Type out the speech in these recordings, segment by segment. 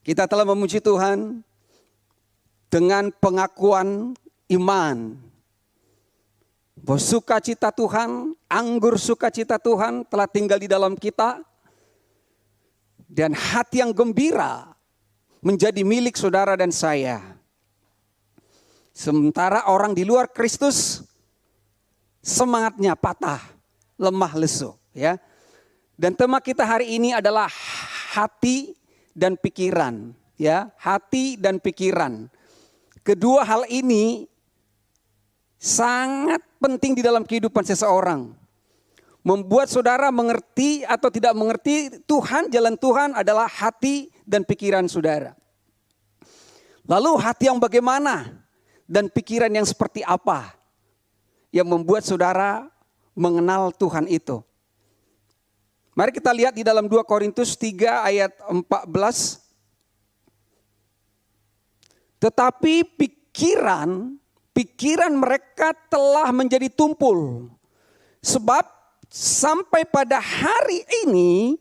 Kita telah memuji Tuhan dengan pengakuan iman. Bahwa sukacita Tuhan, anggur sukacita Tuhan telah tinggal di dalam kita. Dan hati yang gembira menjadi milik saudara dan saya. Sementara orang di luar Kristus semangatnya patah, lemah lesu. Ya. Dan tema kita hari ini adalah hati dan pikiran. Ya, hati dan pikiran. Kedua hal ini sangat penting di dalam kehidupan seseorang. Membuat saudara mengerti atau tidak mengerti Tuhan, jalan Tuhan adalah hati dan pikiran saudara. Lalu hati yang bagaimana dan pikiran yang seperti apa yang membuat saudara mengenal Tuhan itu? Mari kita lihat di dalam 2 Korintus 3 ayat 14. Tetapi pikiran mereka telah menjadi tumpul. Sebab sampai pada hari ini,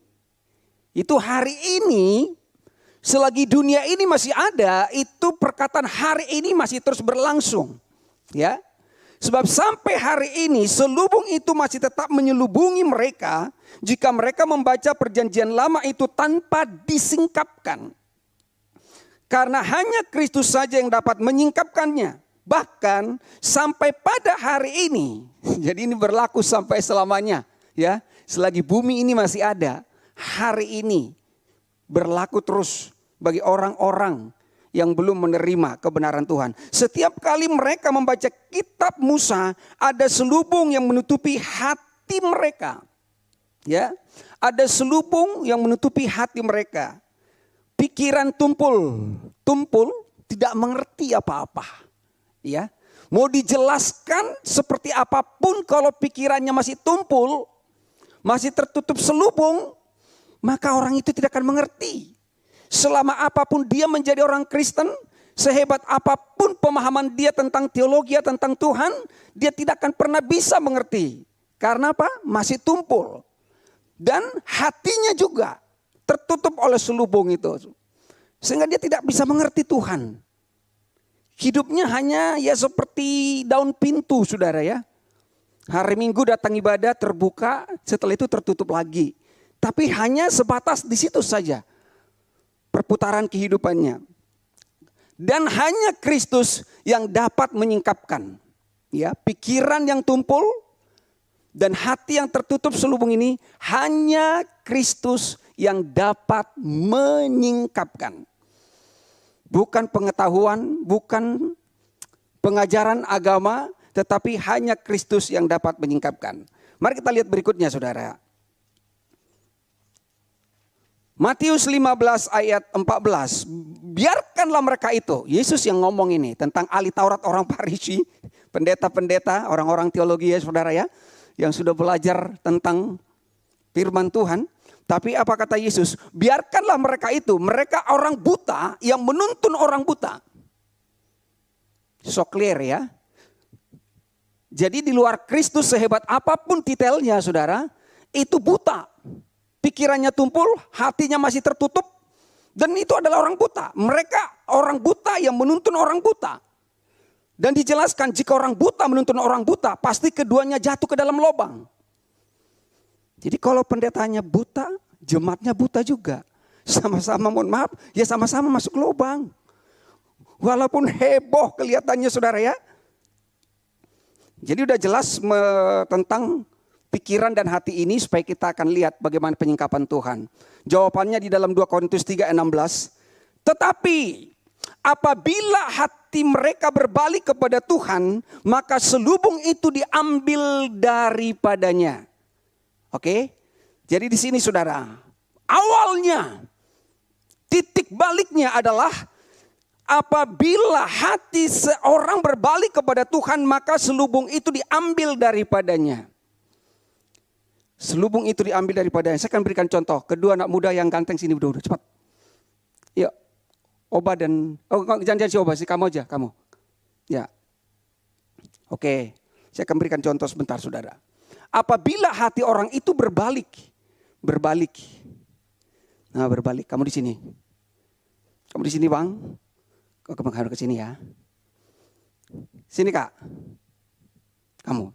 selagi dunia ini masih ada, itu perkataan hari ini masih terus berlangsung. Ya. Sebab sampai hari ini selubung itu masih tetap menyelubungi mereka jika mereka membaca perjanjian lama itu tanpa disingkapkan. Karena hanya Kristus saja yang dapat menyingkapkannya. Bahkan sampai pada hari ini. Jadi ini berlaku sampai selamanya. Ya, selagi bumi ini masih ada, hari ini berlaku terus bagi orang-orang yang belum menerima kebenaran Tuhan. Setiap kali mereka membaca kitab Musa, ada selubung yang menutupi hati mereka. Ya, ada selubung yang menutupi hati mereka. Pikiran tumpul tidak mengerti apa-apa. Ya, mau dijelaskan seperti apapun kalau pikirannya masih tumpul, masih tertutup selubung, maka orang itu tidak akan mengerti. Selama apapun dia menjadi orang Kristen, sehebat apapun pemahaman dia tentang teologi, tentang Tuhan, dia tidak akan pernah bisa mengerti. Karena apa? Masih tumpul. Dan hatinya juga tertutup oleh selubung itu. Sehingga dia tidak bisa mengerti Tuhan. Hidupnya hanya ya seperti daun pintu, saudara ya. Hari Minggu datang ibadah terbuka, setelah itu tertutup lagi. Tapi hanya sebatas di situ saja perputaran kehidupannya. Dan hanya Kristus yang dapat menyingkapkan ya, pikiran yang tumpul dan hati yang tertutup selubung ini, hanya Kristus yang dapat menyingkapkan. Bukan pengetahuan, bukan pengajaran agama, tetapi hanya Kristus yang dapat menyingkapkan. Mari kita lihat berikutnya, saudara. Matius 15 ayat 14. Biarkanlah mereka itu. Yesus yang ngomong ini tentang ahli Taurat, orang Farisi, pendeta-pendeta, orang-orang teologi ya saudara ya, yang sudah belajar tentang firman Tuhan. Tapi apa kata Yesus? Biarkanlah mereka itu. Mereka orang buta yang menuntun orang buta. So clear ya. Jadi di luar Kristus sehebat apapun titelnya saudara, itu buta. Pikirannya tumpul, hatinya masih tertutup. Dan itu adalah orang buta. Mereka orang buta yang menuntun orang buta. Dan dijelaskan jika orang buta menuntun orang buta, pasti keduanya jatuh ke dalam lubang. Jadi kalau pendetanya buta, jemaatnya buta juga. Sama-sama mohon maaf, ya sama-sama masuk lubang. Walaupun heboh kelihatannya saudara ya. Jadi udah jelas tentang pikiran dan hati ini supaya kita akan lihat bagaimana penyingkapan Tuhan. Jawabannya di dalam 2 Korintus 3:16. Tetapi apabila hati mereka berbalik kepada Tuhan, maka selubung itu diambil daripadanya. Oke? Jadi di sini saudara, awalnya titik baliknya adalah apabila hati seorang berbalik kepada Tuhan, maka selubung itu diambil daripadanya. Selubung itu diambil daripadanya. Saya akan berikan contoh. Kedua anak muda yang ganteng sini, udah cepat. Yuk, Oba dan jangan si Oba sih, kamu aja, kamu. Ya, oke. Saya akan berikan contoh sebentar, saudara. Apabila hati orang itu berbalik. Nah, berbalik. Kamu di sini. Kamu di sini Bang? Kau menghadap ke sini ya. Sini Kak. Kamu.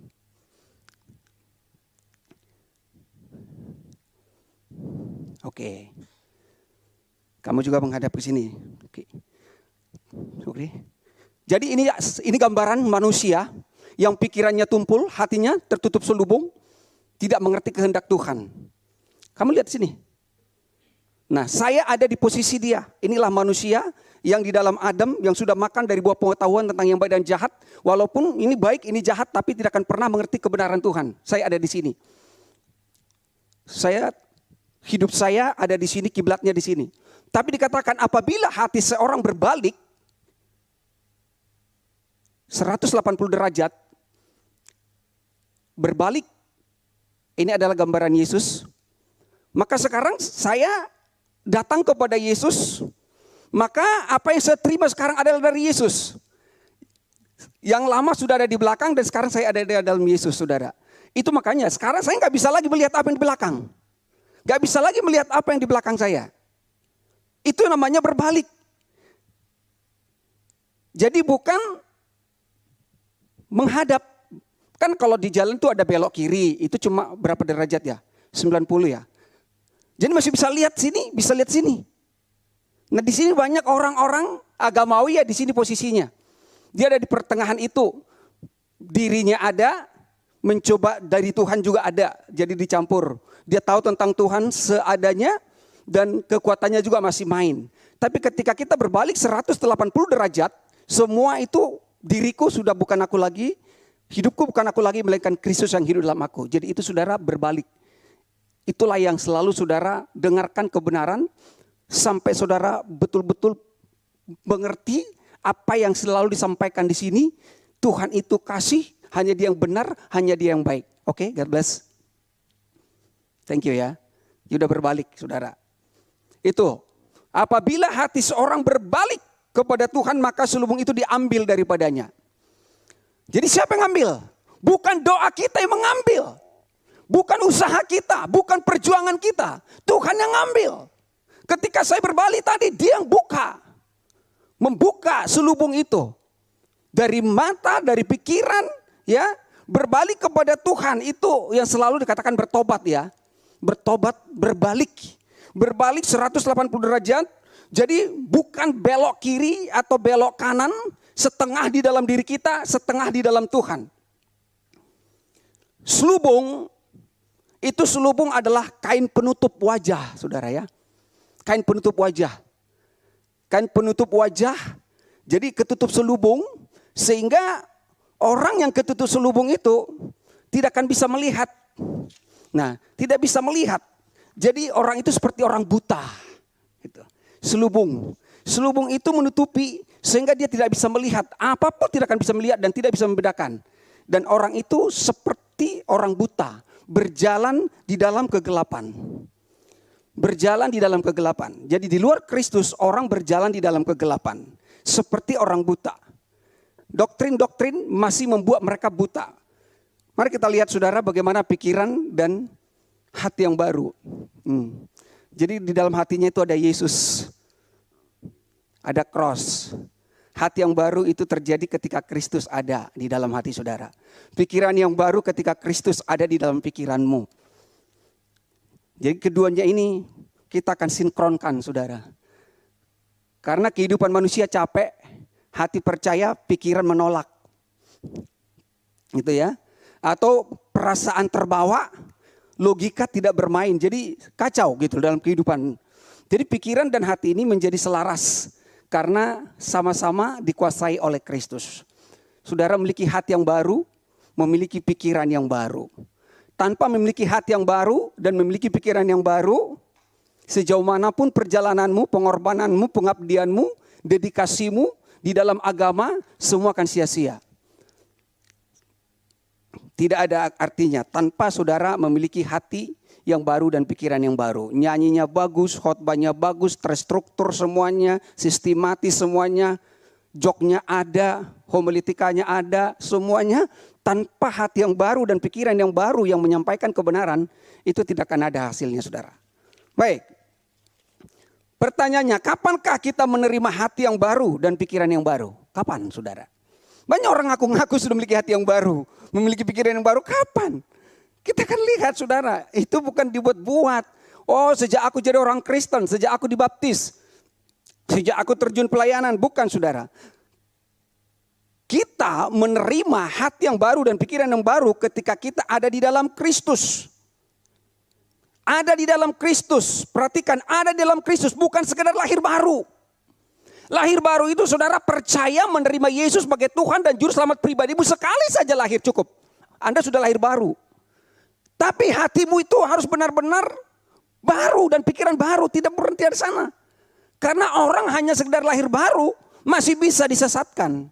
Oke. Kamu juga menghadap ke sini. Oke. Jadi ini gambaran manusia yang pikirannya tumpul, hatinya tertutup selubung, tidak mengerti kehendak Tuhan. Kamu lihat sini. Nah, saya ada di posisi dia. Inilah manusia yang di dalam Adam yang sudah makan dari buah pengetahuan tentang yang baik dan jahat. Walaupun ini baik, ini jahat, tapi tidak akan pernah mengerti kebenaran Tuhan. Saya ada di sini. Hidup saya ada di sini, kiblatnya di sini. Tapi dikatakan apabila hati seorang berbalik 180 derajat, berbalik, ini adalah gambaran Yesus. Maka sekarang saya datang kepada Yesus, maka apa yang saya terima sekarang adalah dari Yesus. Yang lama sudah ada di belakang dan sekarang saya ada di dalam Yesus, saudara. Itu makanya sekarang saya nggak bisa lagi melihat apa yang di belakang. Nggak bisa lagi melihat apa yang di belakang saya. Itu namanya berbalik. Jadi bukan menghadap. Kan kalau di jalan itu ada belok kiri, itu cuma berapa derajat ya? 90 ya. Jadi masih bisa lihat sini, bisa lihat sini. Nah di sini banyak orang-orang agamawi ya di sini posisinya. Dia ada di pertengahan itu. Dirinya ada, mencoba dari Tuhan juga ada. Jadi dicampur. Dia tahu tentang Tuhan seadanya dan kekuatannya juga masih main. Tapi ketika kita berbalik 180 derajat, semua itu diriku sudah bukan aku lagi. Hidupku bukan aku lagi, melainkan Kristus yang hidup dalam aku. Jadi itu saudara berbalik. Itulah yang selalu saudara dengarkan kebenaran sampai saudara betul-betul mengerti apa yang selalu disampaikan di sini. Tuhan itu kasih, hanya Dia yang benar, hanya Dia yang baik. Oke, God bless. Thank you ya. Sudah berbalik saudara. Itu apabila hati seorang berbalik kepada Tuhan, maka selubung itu diambil daripadanya. Jadi siapa yang ngambil? Bukan doa kita yang mengambil. Bukan usaha kita, bukan perjuangan kita. Tuhan yang ngambil. Ketika saya berbalik tadi, Dia yang buka. Membuka selubung itu. Dari mata, dari pikiran, ya, berbalik kepada Tuhan. Itu yang selalu dikatakan bertobat ya. Bertobat, berbalik. Berbalik 180 derajat. Jadi bukan belok kiri atau belok kanan. Setengah di dalam diri kita, setengah di dalam Tuhan. Selubung. Itu selubung adalah kain penutup wajah, saudara ya. Kain penutup wajah. Kain penutup wajah, jadi ketutup selubung, sehingga orang yang ketutup selubung itu tidak akan bisa melihat. Nah, tidak bisa melihat. Jadi orang itu seperti orang buta. Gitu. Selubung. Selubung itu menutupi, sehingga dia tidak bisa melihat. Apapun tidak akan bisa melihat dan tidak bisa membedakan. Dan orang itu seperti orang buta. Berjalan di dalam kegelapan. Berjalan di dalam kegelapan. Jadi di luar Kristus orang berjalan di dalam kegelapan. Seperti orang buta. Doktrin-doktrin masih membuat mereka buta. Mari kita lihat saudara bagaimana pikiran dan hati yang baru. Jadi di dalam hatinya itu ada Yesus. Ada cross. Hati yang baru itu terjadi ketika Kristus ada di dalam hati saudara. Pikiran yang baru ketika Kristus ada di dalam pikiranmu. Jadi keduanya ini kita akan sinkronkan saudara. Karena kehidupan manusia capek, hati percaya, pikiran menolak. Gitu ya. Atau perasaan terbawa, logika tidak bermain. Jadi kacau gitu dalam kehidupan. Jadi pikiran dan hati ini menjadi selaras. Karena sama-sama dikuasai oleh Kristus. Saudara memiliki hati yang baru, memiliki pikiran yang baru. Tanpa memiliki hati yang baru dan memiliki pikiran yang baru, sejauh manapun perjalananmu, pengorbananmu, pengabdianmu, dedikasimu di dalam agama, semua akan sia-sia. Tidak ada artinya tanpa saudara memiliki hati yang baru dan pikiran yang baru. Nyanyinya bagus, khotbahnya bagus, terstruktur semuanya, sistematis semuanya, joknya ada, homiletikanya ada, semuanya tanpa hati yang baru dan pikiran yang baru yang menyampaikan kebenaran, itu tidak akan ada hasilnya saudara. Baik, Pertanyaannya, kapankah kita menerima hati yang baru dan pikiran yang baru? Kapan, saudara? Banyak orang ngaku-ngaku sudah memiliki hati yang baru, memiliki pikiran yang baru. Kapan? Kita kan lihat, saudara, itu bukan dibuat-buat. Oh, sejak aku jadi orang Kristen, sejak aku dibaptis, sejak aku terjun pelayanan. Bukan, saudara. Kita menerima hati yang baru dan pikiran yang baru ketika kita ada di dalam Kristus. Ada di dalam Kristus. Perhatikan, ada di dalam Kristus, bukan sekedar lahir baru. Lahir baru itu saudara percaya menerima Yesus sebagai Tuhan dan Juru Selamat pribadimu, sekali saja lahir cukup. Anda sudah lahir baru. Tapi hatimu itu harus benar-benar baru dan pikiran baru, tidak berhenti di sana. Karena orang hanya sekedar lahir baru masih bisa disesatkan.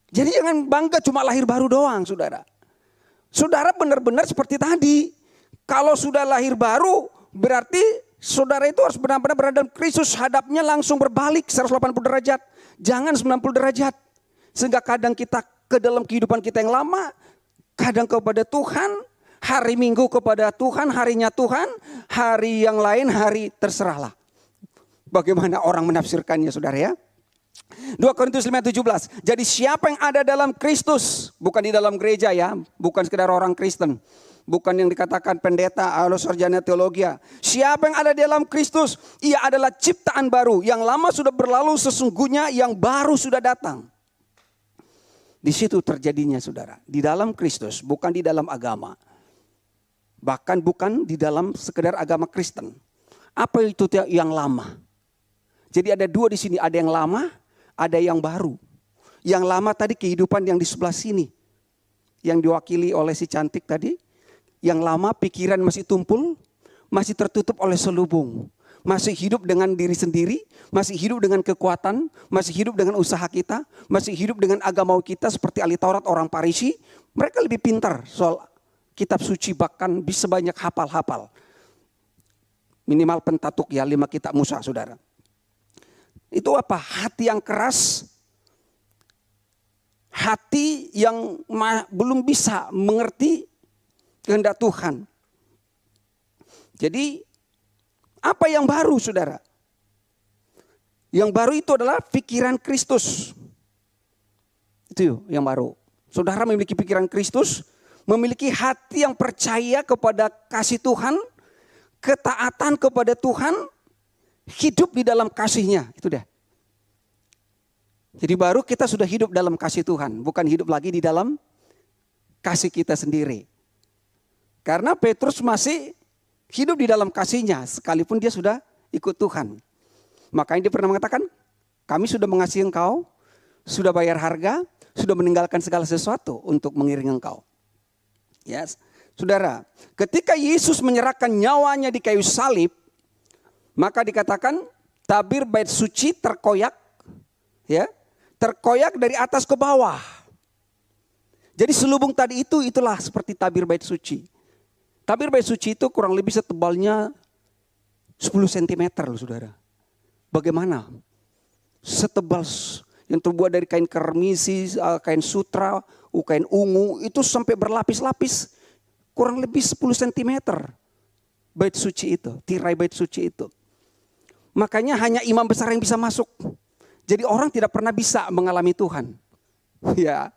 Jadi jangan bangga cuma lahir baru doang, saudara. Saudara benar-benar seperti tadi. Kalau sudah lahir baru, berarti saudara itu harus benar-benar berada dalam Kristus. Hadapnya langsung berbalik 180 derajat. Jangan 90 derajat. Sehingga kadang kita ke dalam kehidupan kita yang lama, kadang kepada Tuhan, hari Minggu kepada Tuhan, harinya Tuhan, hari yang lain hari terserahlah. Bagaimana orang menafsirkannya, saudara ya? 2 Korintus 5:17. Jadi siapa yang ada dalam Kristus, bukan di dalam gereja ya, bukan sekedar orang Kristen, bukan yang dikatakan pendeta atau sarjana teologi. Siapa yang ada di dalam Kristus, ia adalah ciptaan baru. Yang lama sudah berlalu, sesungguhnya yang baru sudah datang. Di situ terjadinya, saudara, di dalam Kristus, bukan di dalam agama. Bahkan bukan di dalam sekedar agama Kristen. Apa itu yang lama? Jadi ada dua di sini, ada yang lama, ada yang baru. Yang lama tadi kehidupan yang di sebelah sini, yang diwakili oleh si cantik tadi. Yang lama pikiran masih tumpul, masih tertutup oleh selubung. Masih hidup dengan diri sendiri, masih hidup dengan kekuatan, masih hidup dengan usaha kita, masih hidup dengan agama kita seperti ahli Taurat orang Farisi. Mereka lebih pintar soal kitab suci, bahkan bisa banyak hafal-hafal. Minimal Pentatuk ya, 5 kitab Musa, saudara. Itu apa? Hati yang keras, hati yang belum bisa mengerti kehendak Tuhan. Jadi apa yang baru, saudara? Yang baru itu adalah pikiran Kristus. Itu yang baru. Saudara memiliki pikiran Kristus, memiliki hati yang percaya kepada kasih Tuhan, ketaatan kepada Tuhan, hidup di dalam kasih-Nya. Itu dah. Jadi baru kita sudah hidup dalam kasih Tuhan, bukan hidup lagi di dalam kasih kita sendiri. Karena Petrus masih hidup di dalam kasih-Nya sekalipun dia sudah ikut Tuhan. Makanya dia pernah mengatakan, kami sudah mengasihi engkau, sudah bayar harga, sudah meninggalkan segala sesuatu untuk mengiringi engkau. Yes. Saudara, ketika Yesus menyerahkan nyawanya di kayu salib, maka dikatakan tabir bait suci terkoyak, ya, terkoyak dari atas ke bawah. Jadi selubung tadi itulah seperti tabir bait suci. Tabir bait suci itu kurang lebih setebalnya 10 cm loh, saudara. Bagaimana? Setebal yang terbuat dari kain kermisi, kain sutra, kain ungu, itu sampai berlapis-lapis. Kurang lebih 10 cm bait suci itu, tirai bait suci itu. Makanya hanya imam besar yang bisa masuk. Jadi orang tidak pernah bisa mengalami Tuhan. Ya,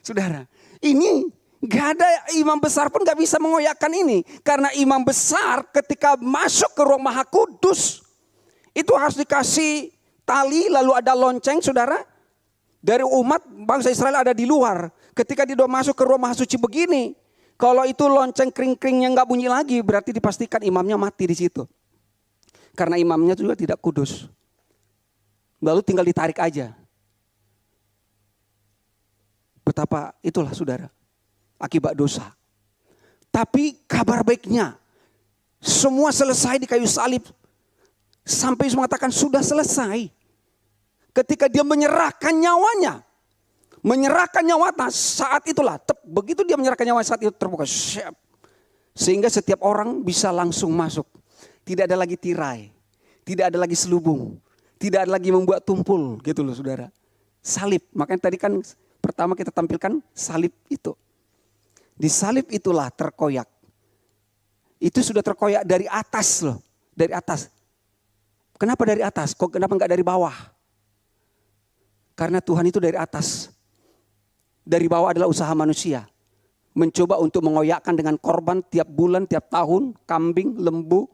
saudara, ini gak ada imam besar pun gak bisa mengoyakkan ini. Karena imam besar ketika masuk ke ruang maha kudus, itu harus dikasih tali, lalu ada lonceng, saudara. Dari umat bangsa Israel ada di luar. Ketika dia masuk ke ruang maha suci begini, kalau itu lonceng kring-kringnya gak bunyi lagi, berarti dipastikan imamnya mati di situ. Karena imamnya juga tidak kudus. Lalu tinggal ditarik aja. Betapa itulah, saudara, akibat dosa. Tapi kabar baiknya, semua selesai di kayu salib. Sampai mengatakan sudah selesai. Ketika dia menyerahkan nyawanya. Menyerahkan nyawanya saat itulah. Begitu dia menyerahkan nyawanya saat itu terbuka. Sehingga setiap orang bisa langsung masuk. Tidak ada lagi tirai. Tidak ada lagi selubung. Tidak ada lagi membuat tumpul gitu loh, saudara. Salib. Makanya tadi kan pertama kita tampilkan salib itu. Di salib itulah terkoyak. Itu sudah terkoyak dari atas loh. Dari atas. Kenapa dari atas? Kok kenapa enggak dari bawah? Karena Tuhan itu dari atas. Dari bawah adalah usaha manusia. Mencoba untuk mengoyakkan dengan korban tiap bulan, tiap tahun. Kambing, lembu,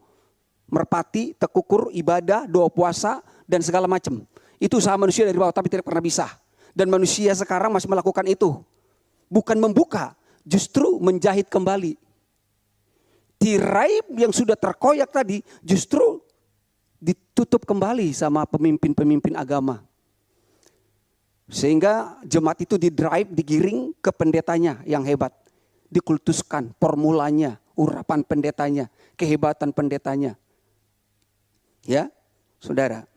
merpati, tekukur, ibadah, doa puasa, dan segala macam. Itu usaha manusia dari bawah tapi tidak pernah bisa. Dan manusia sekarang masih melakukan itu. Bukan membuka, justru menjahit kembali. Tirai yang sudah terkoyak tadi justru ditutup kembali sama pemimpin-pemimpin agama. Sehingga jemaat itu di-drive, digiring ke pendetanya yang hebat. Dikultuskan formulanya, urapan pendetanya, kehebatan pendetanya. Ya, saudara.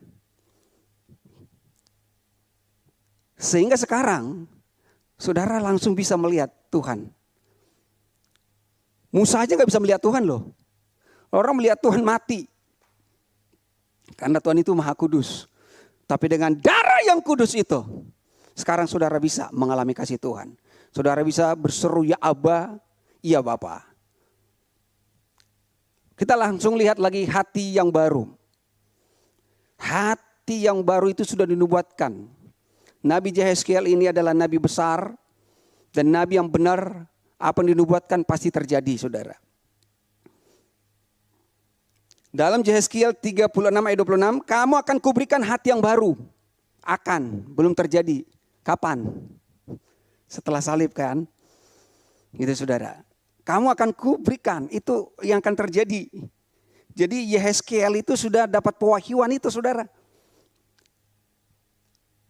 Sehingga sekarang, saudara langsung bisa melihat Tuhan. Musa aja gak bisa melihat Tuhan loh. Orang melihat Tuhan mati. Karena Tuhan itu maha kudus. Tapi dengan darah yang kudus itu, sekarang saudara bisa mengalami kasih Tuhan. Saudara bisa berseru ya Aba, iya Bapa. Kita langsung lihat lagi hati yang baru. Hati yang baru itu sudah dinubuatkan. Nabi Yehezkiel ini adalah nabi besar. Dan nabi yang benar, apa yang dinubuatkan pasti terjadi saudara. Dalam Yehezkiel 36 ayat 26, kamu akan kuberikan hati yang baru. Akan, belum terjadi. Kapan? Setelah salib kan? Gitu saudara. Kamu akan kuberikan, itu yang akan terjadi. Jadi Yehezkiel itu sudah dapat pewahyuan itu saudara.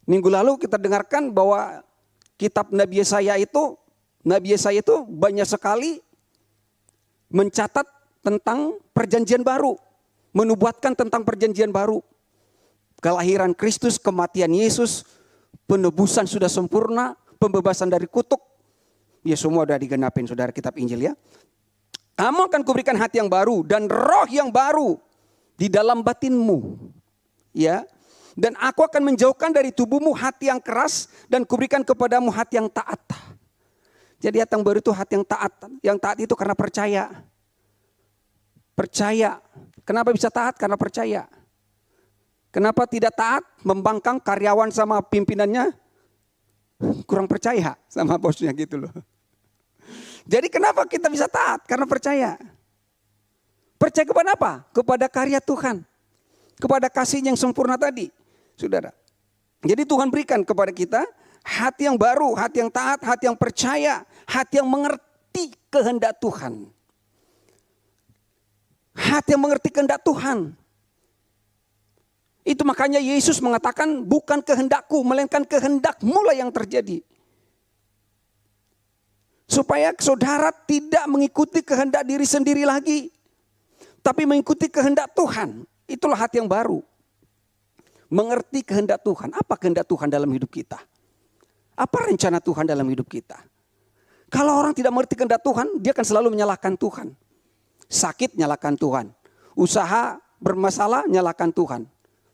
Minggu lalu kita dengarkan bahwa kitab Nabi Yesaya itu banyak sekali mencatat tentang perjanjian baru. Menubuatkan tentang perjanjian baru. Kelahiran Kristus, kematian Yesus, penebusan sudah sempurna, pembebasan dari kutuk. Ya semua sudah digenapin saudara kitab Injil ya. Kamu akan kuberikan hati yang baru dan roh yang baru di dalam batinmu. Ya. Dan aku akan menjauhkan dari tubuhmu hati yang keras dan kuberikan kepadamu hati yang taat. Jadi hati yang baru itu hati yang taat. Yang taat itu karena percaya. Percaya. Kenapa bisa taat? Karena percaya. Kenapa tidak taat? Membangkang karyawan sama pimpinannya. Kurang percaya sama bosnya gitu loh. Jadi kenapa kita bisa taat? Karena percaya. Percaya kepada apa? Kepada karya Tuhan. Kepada kasih yang sempurna tadi. Saudara. Jadi Tuhan berikan kepada kita hati yang baru, hati yang taat, hati yang percaya, hati yang mengerti kehendak Tuhan. Hati yang mengerti kehendak Tuhan. Itu makanya Yesus mengatakan bukan kehendakku, melainkan kehendakmu lah yang terjadi. Supaya saudara tidak mengikuti kehendak diri sendiri lagi. Tapi mengikuti kehendak Tuhan. Itulah hati yang baru. Mengerti kehendak Tuhan. Apa kehendak Tuhan dalam hidup kita? Apa rencana Tuhan dalam hidup kita? Kalau orang tidak mengerti kehendak Tuhan, dia akan selalu menyalahkan Tuhan. Sakit, nyalakan Tuhan. Usaha bermasalah, nyalakan Tuhan.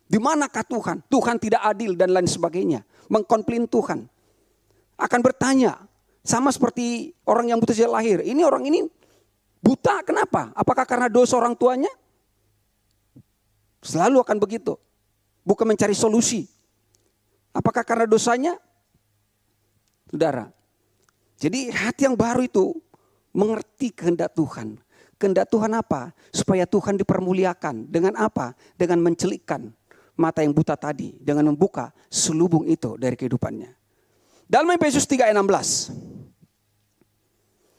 Di manakah Tuhan? Tuhan tidak adil dan lain sebagainya. Mengkomplain Tuhan. Akan bertanya, sama seperti orang yang buta sejak lahir. Ini orang ini buta, kenapa? Apakah karena dosa orang tuanya? Selalu akan begitu. Bukan mencari solusi. Apakah karena dosanya? Saudara. Jadi hati yang baru itu mengerti kehendak Tuhan. Kehendak Tuhan apa? Supaya Tuhan dipermuliakan. Dengan apa? Dengan mencelikkan mata yang buta tadi. Dengan membuka selubung itu dari kehidupannya. Dalam Efesus 3 ayat 16.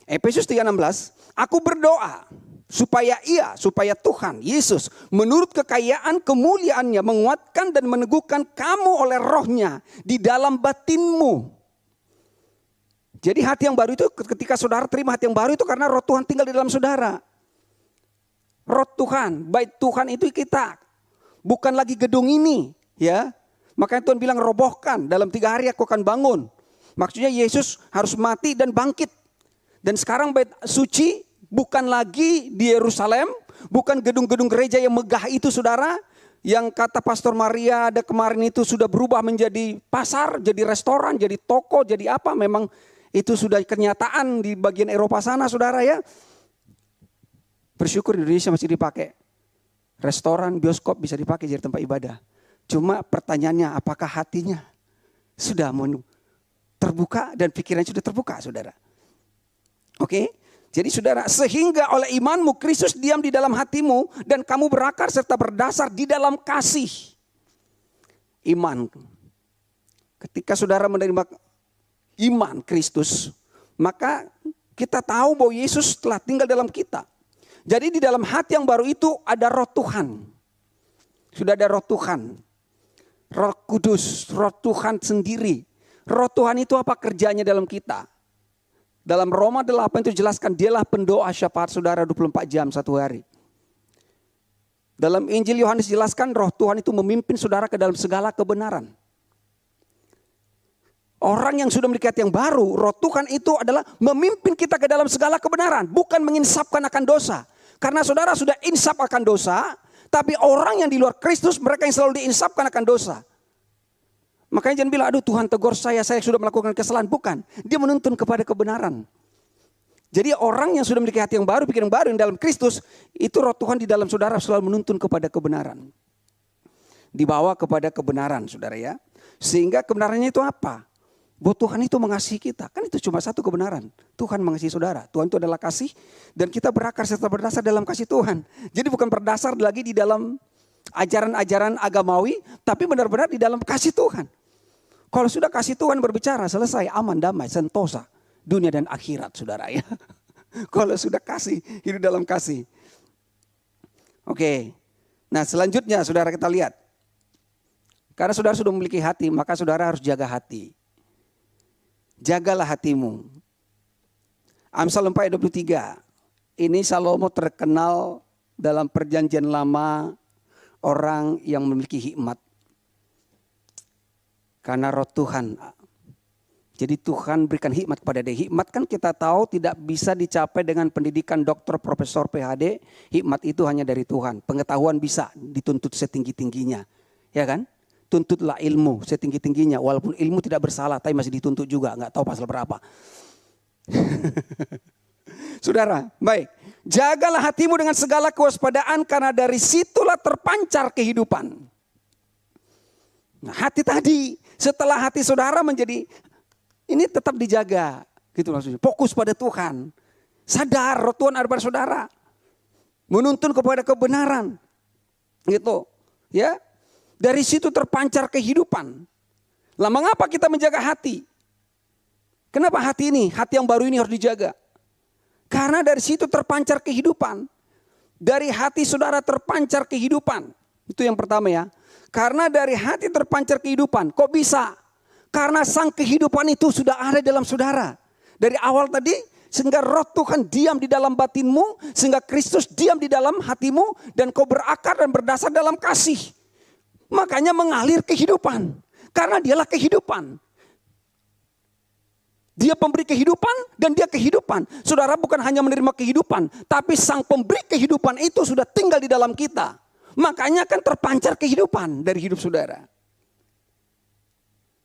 Efesus 3:16. Aku berdoa supaya Tuhan Yesus menurut kekayaan kemuliaannya menguatkan dan meneguhkan kamu oleh rohnya di dalam batinmu. Jadi hati yang baru itu ketika saudara terima hati yang baru itu karena roh Tuhan tinggal di dalam saudara. Roh Tuhan, bait Tuhan itu kita. Bukan lagi gedung ini, ya. Makanya Tuhan bilang robohkan, dalam 3 hari aku akan bangun. Maksudnya Yesus harus mati dan bangkit. Dan sekarang bait suci bukan lagi di Yerusalem, bukan gedung-gedung gereja yang megah itu saudara. Yang kata Pastor Maria ada kemarin itu sudah berubah menjadi pasar, jadi restoran, jadi toko, jadi apa. Memang itu sudah kenyataan di bagian Eropa sana saudara ya. Bersyukur di Indonesia masih dipakai. Restoran, bioskop bisa dipakai jadi tempat ibadah. Cuma pertanyaannya, apakah hatinya sudah terbuka dan pikirannya sudah terbuka, saudara? Oke? Jadi saudara, sehingga oleh imanmu Kristus diam di dalam hatimu dan kamu berakar serta berdasar di dalam kasih. Iman. Ketika saudara menerima iman Kristus, maka kita tahu bahwa Yesus telah tinggal dalam kita. Jadi di dalam hati yang baru itu ada roh Tuhan. Sudah ada roh Tuhan. Roh Kudus, roh Tuhan sendiri. Roh Tuhan itu apa kerjanya dalam kita? Dalam Roma 8 itu jelaskan, dialah pendoa syafaat saudara 24 jam satu hari. Dalam Injil Yohanes jelaskan roh Tuhan itu memimpin saudara ke dalam segala kebenaran. Orang yang sudah memiliki hati yang baru, roh Tuhan itu adalah memimpin kita ke dalam segala kebenaran. Bukan menginsafkan akan dosa. Karena saudara sudah insaf akan dosa, tapi orang yang di luar Kristus mereka yang selalu diinsafkan akan dosa. Makanya jangan bilang, aduh Tuhan tegur saya sudah melakukan kesalahan. Bukan, dia menuntun kepada kebenaran. Jadi orang yang sudah memiliki hati yang baru, pikiran baru yang dalam Kristus, itu roh Tuhan di dalam saudara selalu menuntun kepada kebenaran. Dibawa kepada kebenaran saudara ya. Sehingga kebenarannya itu apa? Bahwa Tuhan itu mengasihi kita. Kan itu cuma satu kebenaran. Tuhan mengasihi saudara. Tuhan itu adalah kasih. Dan kita berakar serta berdasar dalam kasih Tuhan. Jadi bukan berdasar lagi di dalam ajaran-ajaran agamawi. Tapi benar-benar di dalam kasih Tuhan. Kalau sudah kasih Tuhan berbicara, selesai, aman, damai, sentosa. Dunia dan akhirat saudara ya. Kalau sudah kasih, hidup dalam kasih. Oke. Nah selanjutnya saudara kita lihat. Karena saudara sudah memiliki hati, maka saudara harus jaga hati. Jagalah hatimu. Amsal 4:23. Ini Salomo terkenal dalam perjanjian lama orang yang memiliki hikmat. Karena roh Tuhan. Jadi Tuhan berikan hikmat kepada dia. Hikmat kan kita tahu tidak bisa dicapai dengan pendidikan doktor, profesor, PhD. Hikmat itu hanya dari Tuhan. Pengetahuan bisa dituntut setinggi-tingginya. Ya kan? Tuntutlah ilmu setinggi-tingginya. Walaupun ilmu tidak bersalah, tapi masih dituntut juga. Nggak tahu pasal berapa. Saudara, baik. Jagalah hatimu dengan segala kewaspadaan, karena dari situlah terpancar kehidupan. Nah, hati tadi, setelah hati saudara menjadi, ini tetap dijaga. Gitu maksudnya. Fokus pada Tuhan. Sadar roh Tuhan ada pada saudara. Menuntun kepada kebenaran. Gitu. Ya. Dari situ terpancar kehidupan. Lah mengapa kita menjaga hati? Kenapa hati ini, hati yang baru ini harus dijaga? Karena dari situ terpancar kehidupan. Dari hati saudara terpancar kehidupan. Itu yang pertama ya. Karena dari hati terpancar kehidupan. Kok bisa? Karena sang kehidupan itu sudah ada dalam saudara. Dari awal tadi, sehingga roh Tuhan diam di dalam batinmu. Sehingga Kristus diam di dalam hatimu. Dan kau berakar dan berdasar dalam kasih. Makanya mengalir kehidupan. Karena dialah kehidupan. Dia pemberi kehidupan dan dia kehidupan. Saudara bukan hanya menerima kehidupan. Tapi sang pemberi kehidupan itu sudah tinggal di dalam kita. Makanya kan terpancar kehidupan dari hidup saudara.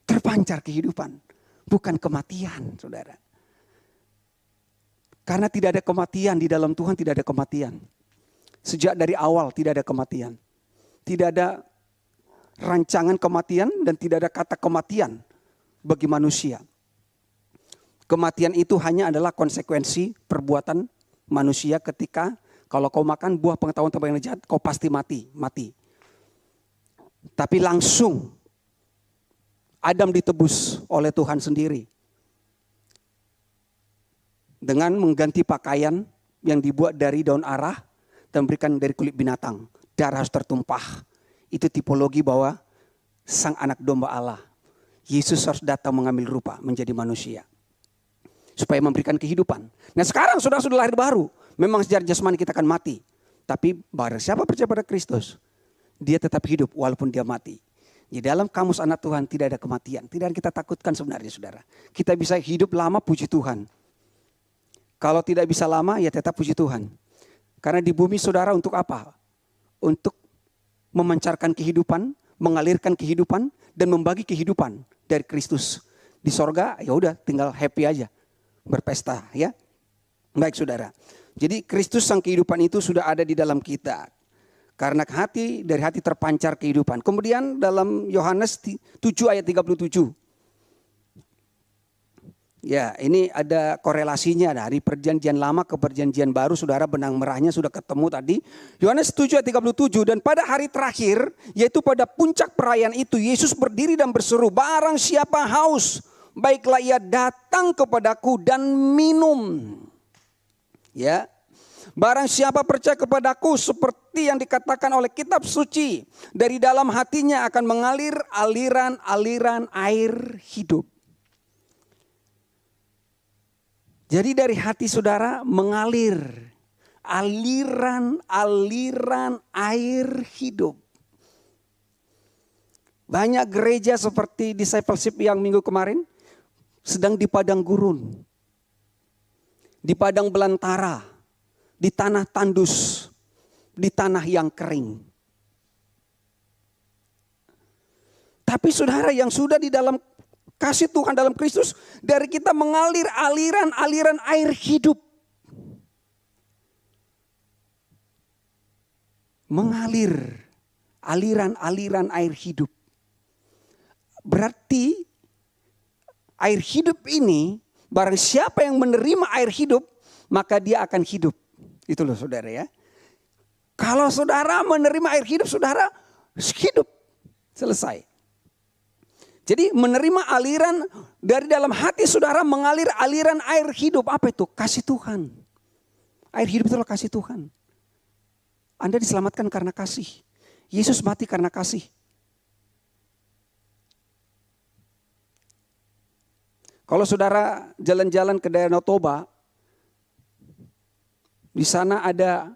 Terpancar kehidupan. Bukan kematian saudara. Karena tidak ada kematian di dalam Tuhan, tidak ada kematian. Sejak dari awal tidak ada kematian. Tidak ada rancangan kematian dan tidak ada kata kematian bagi manusia. Kematian itu hanya adalah konsekuensi perbuatan manusia ketika kalau kau makan buah pengetahuan tentang yang jahat, kau pasti mati. Tapi langsung Adam ditebus oleh Tuhan sendiri. Dengan mengganti pakaian yang dibuat dari daun arah dan berikan dari kulit binatang. Darah harus tertumpah. Itu tipologi bahwa sang anak domba Allah. Yesus harus datang mengambil rupa menjadi manusia. Supaya memberikan kehidupan. Nah sekarang sudah lahir baru. Memang secara jasmani kita akan mati. Tapi barang siapa percaya pada Kristus. Dia tetap hidup walaupun dia mati. Di dalam kamus anak Tuhan tidak ada kematian. Tidak yang kita takutkan sebenarnya saudara. Kita bisa hidup lama puji Tuhan. Kalau tidak bisa lama ya tetap puji Tuhan. Karena di bumi saudara untuk apa? Untuk memancarkan kehidupan, mengalirkan kehidupan dan membagi kehidupan dari Kristus. Di sorga ya udah tinggal happy aja, berpesta ya. Baik saudara. Jadi Kristus sang kehidupan itu sudah ada di dalam kita. Karena dari hati terpancar kehidupan. Kemudian dalam Yohanes 7 ayat 37. Ya, ini ada korelasinya dari perjanjian lama ke perjanjian baru. Saudara, benang merahnya sudah ketemu tadi. Yohanes 7 ayat 37. Dan pada hari terakhir, yaitu pada puncak perayaan itu, Yesus berdiri dan berseru, barang siapa haus, baiklah ia datang kepadaku dan minum. Ya. Barang siapa percaya kepadaku, seperti yang dikatakan oleh kitab suci, dari dalam hatinya akan mengalir aliran-aliran air hidup. Jadi dari hati saudara mengalir aliran-aliran air hidup. Banyak gereja seperti discipleship yang minggu kemarin sedang di padang gurun, di padang belantara, di tanah tandus, di tanah yang kering. Tapi saudara yang sudah di dalam kasih Tuhan dalam Kristus, dari kita mengalir aliran-aliran air hidup. Mengalir aliran-aliran air hidup. Berarti air hidup ini, barang siapa yang menerima air hidup, maka dia akan hidup. Itu loh saudara ya. Kalau saudara menerima air hidup, saudara hidup. Selesai. Jadi menerima aliran dari dalam hati saudara mengalir aliran air hidup. Apa itu? Kasih Tuhan. Air hidup itulah kasih Tuhan. Anda diselamatkan karena kasih. Yesus mati karena kasih. Kalau saudara jalan-jalan ke daerah Toba, di sana ada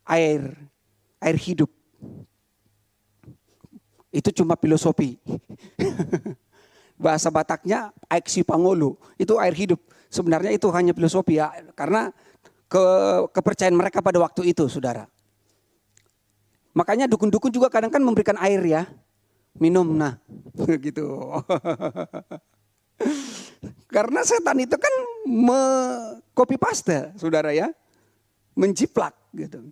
air hidup. Itu cuma filosofi. Bahasa Bataknya aiksi pangolo, itu air hidup. Sebenarnya itu hanya filosofi ya, karena kepercayaan mereka pada waktu itu, saudara. Makanya dukun-dukun juga kadang kan memberikan air ya, minum nah, gitu. Karena setan itu kan copy paste, saudara ya. Menjiplak gitu.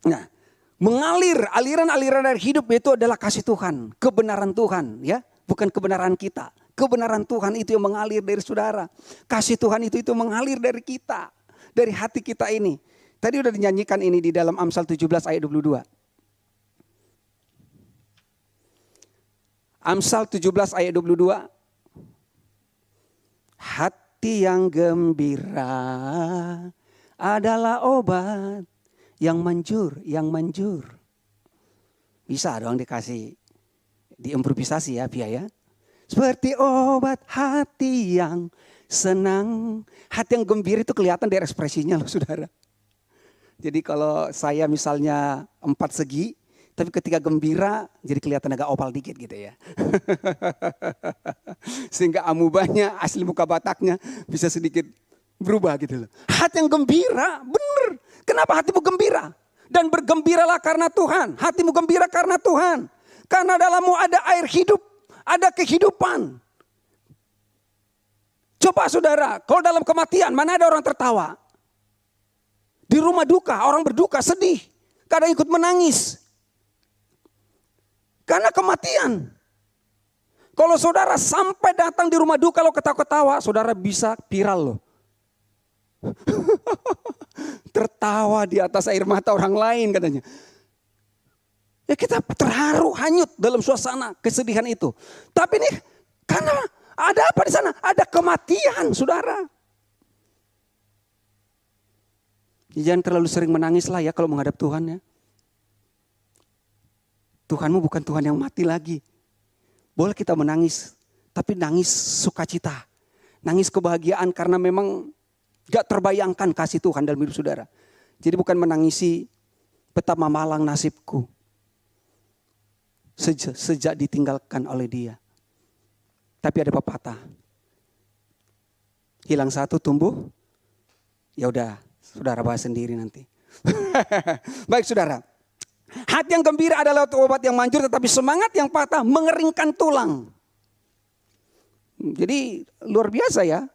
Nah, mengalir aliran-aliran air hidup itu adalah kasih Tuhan, kebenaran Tuhan ya, bukan kebenaran kita. Kebenaran Tuhan itu yang mengalir dari saudara. Kasih Tuhan itu mengalir dari kita, dari hati kita ini. Tadi udah dinyanyikan ini di dalam Amsal 17 ayat 22. Amsal 17 ayat 22. Hati yang gembira adalah obat yang manjur. Bisa dong dikasih diimprovisasi ya biaya. Seperti obat hati yang senang. Hati yang gembira itu kelihatan dari ekspresinya loh saudara. Jadi kalau saya misalnya 4 segi, tapi ketika gembira jadi kelihatan agak opal dikit gitu ya. Sehingga amubanya, asli muka Bataknya bisa sedikit berubah gitu loh. Hati yang gembira, benar. Kenapa hatimu gembira? Dan bergembiralah karena Tuhan. Hatimu gembira karena Tuhan. Karena dalammu ada air hidup, ada kehidupan. Coba saudara, kalau dalam kematian mana ada orang tertawa? Di rumah duka, orang berduka, sedih. Kadang ikut menangis. Karena kematian. Kalau saudara sampai datang di rumah duka, kalau ketawa-ketawa, saudara bisa viral loh. Tertawa di atas air mata orang lain katanya. Ya kita terharu, hanyut dalam suasana kesedihan itu. Tapi nih karena ada apa di sana? Ada kematian, saudara. Jangan terlalu sering menangis lah ya kalau menghadap Tuhan ya. Tuhanmu bukan Tuhan yang mati lagi. Boleh kita menangis, tapi nangis sukacita. Nangis kebahagiaan karena memang gak terbayangkan kasih Tuhan dalam hidup saudara. Jadi bukan menangisi betapa malang nasibku sejak ditinggalkan oleh Dia. Tapi ada pepatah, hilang satu tumbuh, ya udah saudara bahas sendiri nanti. Baik saudara, hati yang gembira adalah obat yang manjur, tetapi semangat yang patah mengeringkan tulang. Jadi luar biasa ya.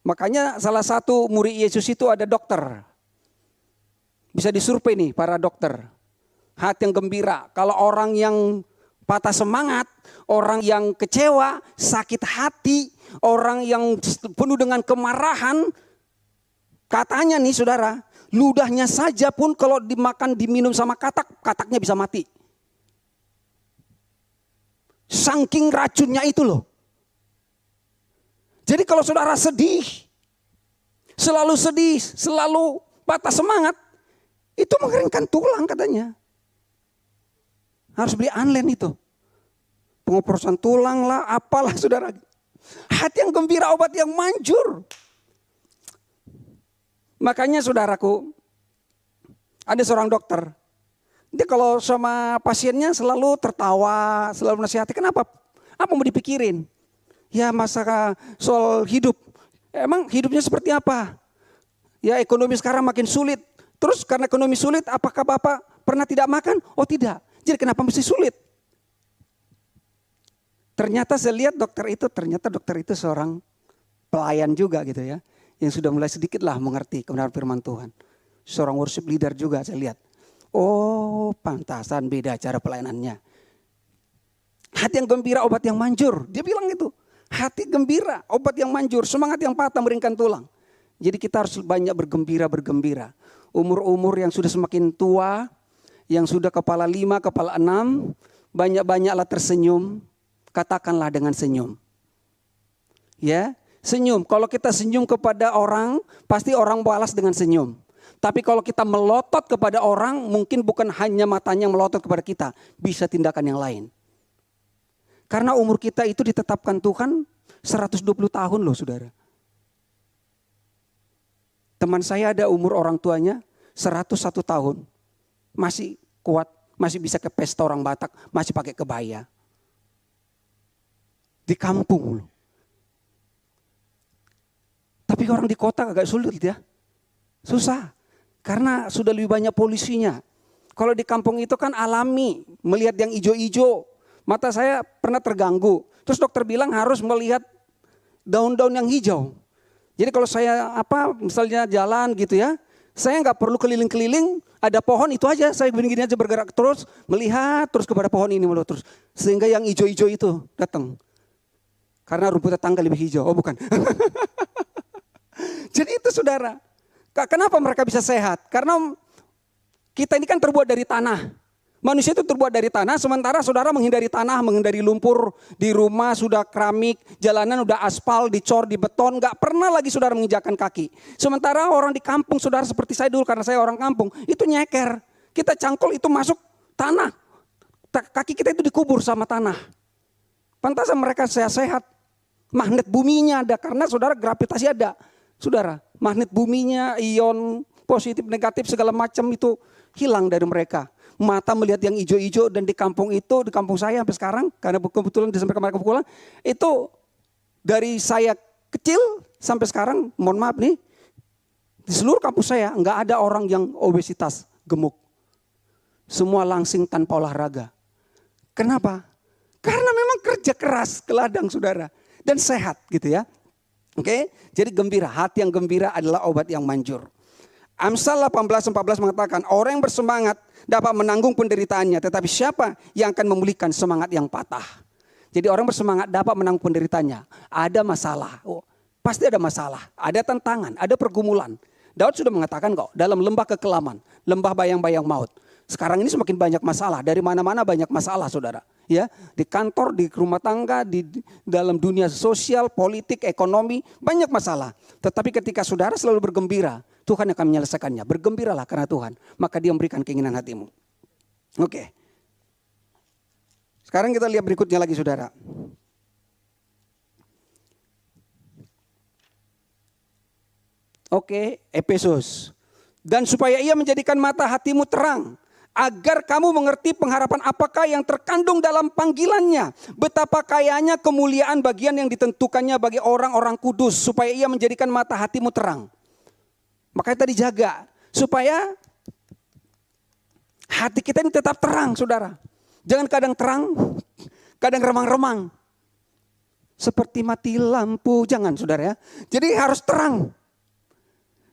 Makanya salah satu murid Yesus itu ada dokter. Bisa disurvei nih para dokter. Hati yang gembira. Kalau orang yang patah semangat, orang yang kecewa, sakit hati, orang yang penuh dengan kemarahan, katanya nih saudara, ludahnya saja pun kalau dimakan, diminum sama katak, kataknya bisa mati. Saking racunnya itu loh. Jadi kalau saudara sedih, selalu patah semangat, itu mengeringkan tulang katanya. Harus beli online itu. Pengoperasan tulang lah, apalah saudara. Hati yang gembira, obat yang manjur. Makanya saudaraku, ada seorang dokter. Dia kalau sama pasiennya selalu tertawa, selalu menasihati. Kenapa? Apa mau dipikirin? Ya masa soal hidup. Emang hidupnya seperti apa? Ya ekonomi sekarang makin sulit. Terus karena ekonomi sulit, apakah Bapak pernah tidak makan? Oh tidak. Jadi kenapa mesti sulit? Ternyata saya lihat dokter itu seorang pelayan juga gitu ya. Yang sudah mulai sedikit lah mengerti kebenaran firman Tuhan. Seorang worship leader juga saya lihat. Oh pantasan beda cara pelayanannya. Hati yang gembira, obat yang manjur. Dia bilang itu. Hati gembira, obat yang manjur. Semangat yang patah meringkan tulang. Jadi kita harus banyak bergembira. Umur-umur yang sudah semakin tua, yang sudah kepala 5, kepala 6, banyak-banyaklah tersenyum, katakanlah dengan senyum. Ya, senyum. Kalau kita senyum kepada orang, pasti orang balas dengan senyum. Tapi kalau kita melotot kepada orang, mungkin bukan hanya matanya yang melotot kepada kita, bisa tindakan yang lain. Karena umur kita itu ditetapkan Tuhan 120 tahun loh saudara. Teman saya ada umur orang tuanya 101 tahun. Masih kuat, masih bisa ke pesta orang Batak, masih pakai kebaya. Di kampung loh. Tapi orang di kota agak sulit ya. Susah. Karena sudah lebih banyak polusinya. Kalau di kampung itu kan alami, melihat yang hijau-hijau. Mata saya pernah terganggu. Terus dokter bilang harus melihat daun-daun yang hijau. Jadi kalau saya misalnya jalan gitu ya, saya nggak perlu keliling-keliling, ada pohon itu aja, saya begini-gini aja bergerak terus, melihat terus kepada pohon ini terus. Sehingga yang hijau-hijau itu datang. Karena rumput tetangga lebih hijau, oh bukan. Jadi itu saudara, kenapa mereka bisa sehat? Karena kita ini kan terbuat dari tanah. Manusia itu terbuat dari tanah, sementara saudara menghindari tanah, menghindari lumpur, di rumah sudah keramik, jalanan udah aspal, dicor, di beton, gak pernah lagi saudara menginjakkan kaki. Sementara orang di kampung, saudara seperti saya dulu, karena saya orang kampung, itu nyeker. Kita cangkul itu masuk tanah, kaki kita itu dikubur sama tanah. Pantasan mereka sehat. Magnet buminya ada, karena saudara gravitasi ada. Saudara, magnet buminya, ion positif, negatif, segala macam itu hilang dari mereka. Mata melihat yang hijau-hijau dan di kampung itu, di kampung saya sampai sekarang, karena kebetulan Desember kemarin pulang, itu dari saya kecil sampai sekarang, mohon maaf nih, di seluruh kampus saya nggak ada orang yang obesitas, gemuk. Semua langsing tanpa olahraga. Kenapa? Karena memang kerja keras ke ladang saudara dan sehat gitu ya. Oke, jadi gembira, hati yang gembira adalah obat yang manjur. Amsal 18:14 mengatakan orang yang bersemangat dapat menanggung penderitaannya, tetapi siapa yang akan memulihkan semangat yang patah? Jadi orang bersemangat dapat menanggung penderitaannya. Ada masalah, pasti ada masalah, ada tantangan, ada pergumulan. Daud sudah mengatakan kok dalam lembah kekelaman, lembah bayang-bayang maut. Sekarang ini semakin banyak masalah, dari mana-mana banyak masalah saudara. Ya, di kantor, di rumah tangga, di dalam dunia sosial, politik, ekonomi, banyak masalah. Tetapi ketika saudara selalu bergembira, Tuhan akan menyelesaikannya. Bergembiralah karena Tuhan, maka Dia memberikan keinginan hatimu. Oke. Sekarang kita lihat berikutnya lagi saudara. Oke, Efesus. Dan supaya Ia menjadikan mata hatimu terang, agar kamu mengerti pengharapan apakah yang terkandung dalam panggilannya. Betapa kayanya kemuliaan bagian yang ditentukannya bagi orang-orang kudus. Supaya Ia menjadikan mata hatimu terang. Makanya tadi jaga. Supaya hati kita ini tetap terang saudara. Jangan kadang terang, kadang remang-remang. Seperti mati lampu. Jangan saudara ya. Jadi harus terang.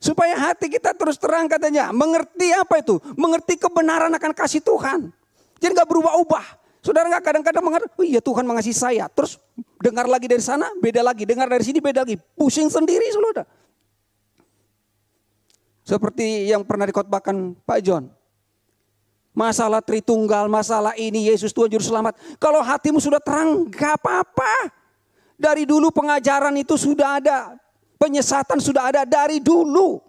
Supaya hati kita terus terang katanya. Mengerti apa itu? Mengerti kebenaran akan kasih Tuhan. Jadi gak berubah-ubah. Saudara gak kadang-kadang mengerti, oh iya Tuhan mengasihi saya. Terus dengar lagi dari sana, beda lagi. Dengar dari sini, beda lagi. Pusing sendiri saudara. Seperti yang pernah dikhotbahkan Pak John. Masalah Tritunggal, masalah ini, Yesus Tuhan Juru Selamat. Kalau hatimu sudah terang, gak apa-apa. Dari dulu pengajaran itu sudah ada. Penyesatan sudah ada dari dulu.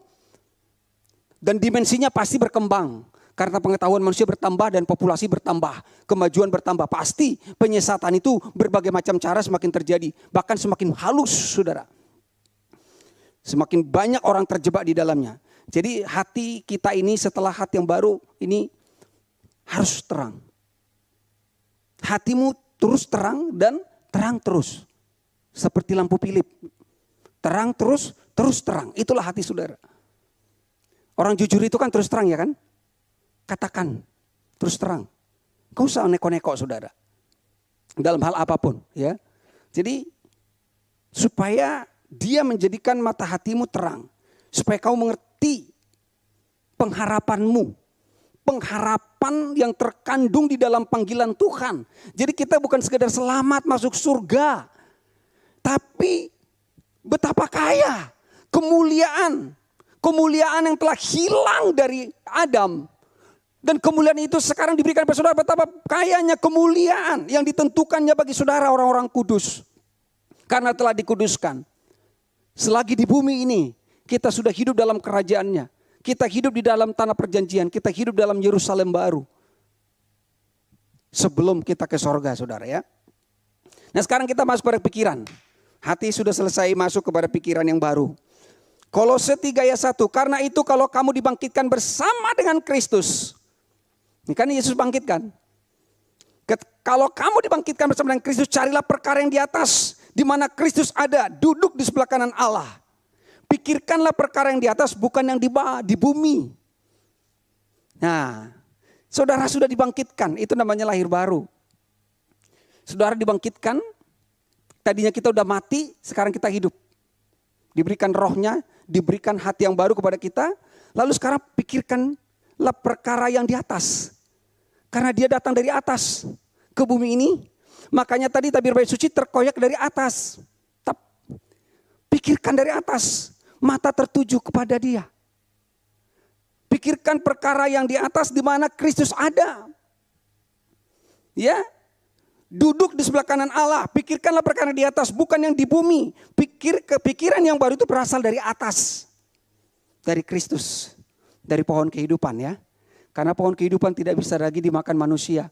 Dan dimensinya pasti berkembang. Karena pengetahuan manusia bertambah dan populasi bertambah. Kemajuan bertambah. Pasti penyesatan itu berbagai macam cara semakin terjadi. Bahkan semakin halus saudara. Semakin banyak orang terjebak di dalamnya. Jadi hati kita ini setelah hati yang baru ini harus terang. Hatimu terus terang dan terang terus. Seperti lampu Philip. Terang terus, terus terang. Itulah hati saudara. Orang jujur itu kan terus terang ya kan? Katakan terus terang. Kau usah neko-neko saudara. Dalam hal apapun ya. Jadi supaya dia menjadikan mata hatimu terang. Supaya kau mengerti pengharapanmu. Pengharapan yang terkandung di dalam panggilan Tuhan. Jadi kita bukan sekedar selamat masuk surga. Tapi betapa kaya kemuliaan. Kemuliaan yang telah hilang dari Adam. Dan kemuliaan itu sekarang diberikan kepada saudara. Betapa kayanya kemuliaan yang ditentukannya bagi saudara orang-orang kudus. Karena telah dikuduskan. Selagi di bumi ini kita sudah hidup dalam kerajaannya. Kita hidup di dalam tanah perjanjian. Kita hidup dalam Yerusalem baru. Sebelum kita ke sorga saudara ya. Nah sekarang kita masuk pada pikiran. Hati sudah selesai masuk kepada pikiran yang baru. Kolose 3 ayat 1. Karena itu kalau kamu dibangkitkan bersama dengan Kristus. Ini kan Yesus bangkitkan. Kalau kamu dibangkitkan bersama dengan Kristus, carilah perkara yang di atas. Di mana Kristus ada, duduk di sebelah kanan Allah. Pikirkanlah perkara yang di atas, bukan yang di bumi. Nah, saudara sudah dibangkitkan, itu namanya lahir baru. Saudara dibangkitkan, tadinya kita udah mati, sekarang kita hidup. Diberikan rohnya, diberikan hati yang baru kepada kita. Lalu sekarang pikirkanlah perkara yang di atas. Karena dia datang dari atas ke bumi ini. Makanya tadi tabir bait suci terkoyak dari atas. Pikirkan dari atas. Mata tertuju kepada dia. Pikirkan perkara yang di atas di mana Kristus ada. Ya. Duduk di sebelah kanan Allah. Pikirkanlah perkara di atas, bukan yang di bumi. Pikiran yang baru itu berasal dari atas. Dari Kristus. Dari pohon kehidupan ya. Karena pohon kehidupan tidak bisa lagi dimakan manusia.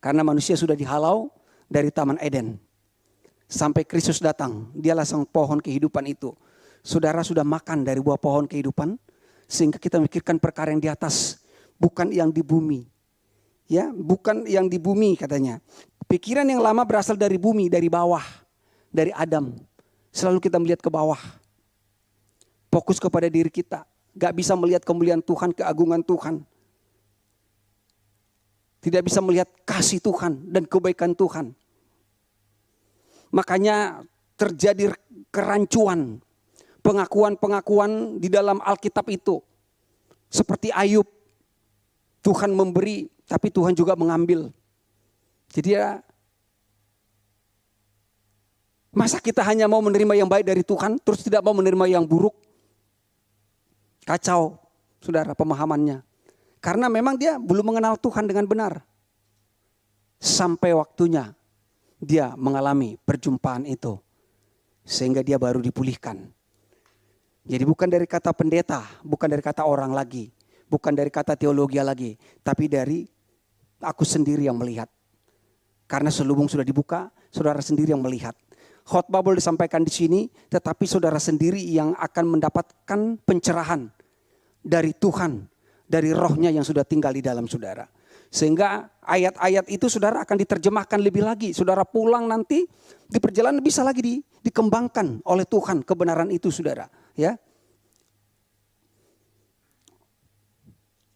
Karena manusia sudah dihalau dari Taman Eden. Sampai Kristus datang, dialah sang pohon kehidupan itu. Saudara sudah makan dari buah pohon kehidupan. Sehingga kita memikirkan perkara yang di atas. Bukan yang di bumi. Ya, bukan yang di bumi katanya. Pikiran yang lama berasal dari bumi, dari bawah. Dari Adam. Selalu kita melihat ke bawah. Fokus kepada diri kita. Gak bisa melihat kemuliaan Tuhan, keagungan Tuhan. Tidak bisa melihat kasih Tuhan dan kebaikan Tuhan. Makanya terjadi kerancuan. Pengakuan-pengakuan di dalam Alkitab itu. Seperti Ayub. Tuhan memberi, tapi Tuhan juga mengambil. Jadi ya, masa kita hanya mau menerima yang baik dari Tuhan, terus tidak mau menerima yang buruk? Kacau, saudara, pemahamannya. Karena memang dia belum mengenal Tuhan dengan benar. Sampai waktunya dia mengalami perjumpaan itu. Sehingga dia baru dipulihkan. Jadi bukan dari kata pendeta, bukan dari kata orang lagi. Bukan dari kata teologi lagi. Tapi dari aku sendiri yang melihat. Karena selubung sudah dibuka, saudara sendiri yang melihat. Khotbah boleh disampaikan di sini, tetapi saudara sendiri yang akan mendapatkan pencerahan dari Tuhan, dari rohnya yang sudah tinggal di dalam saudara. Sehingga ayat-ayat itu saudara akan diterjemahkan lebih lagi. Saudara pulang nanti di perjalanan bisa lagi dikembangkan oleh Tuhan kebenaran itu saudara. Ya,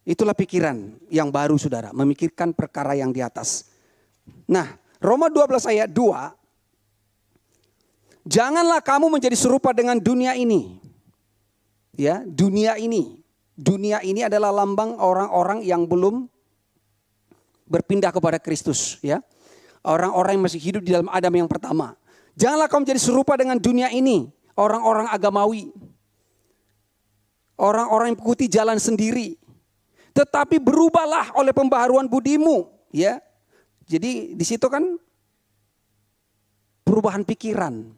itulah pikiran yang baru saudara, memikirkan perkara yang di atas. Nah, Roma 12 ayat 2. Janganlah kamu menjadi serupa dengan dunia ini. Ya, dunia ini adalah lambang orang-orang yang belum berpindah kepada Kristus, ya. Orang-orang yang masih hidup di dalam Adam yang pertama. Janganlah kau menjadi serupa dengan dunia ini, orang-orang agamawi. Orang-orang yang mengikuti jalan sendiri. Tetapi berubahlah oleh pembaharuan budimu, ya. Jadi di situ kan perubahan pikiran.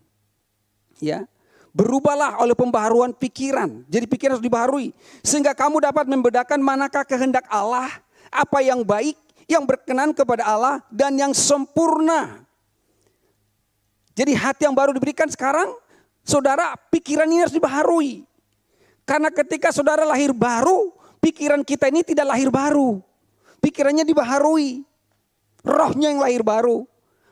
Ya. Berubahlah oleh pembaharuan pikiran. Jadi pikiran harus dibaharui sehingga kamu dapat membedakan manakah kehendak Allah, apa yang baik, yang berkenan kepada Allah dan yang sempurna. Jadi hati yang baru diberikan sekarang, saudara, pikiran ini harus dibaharui. Karena ketika saudara lahir baru, pikiran kita ini tidak lahir baru. Pikirannya dibaharui. Rohnya yang lahir baru.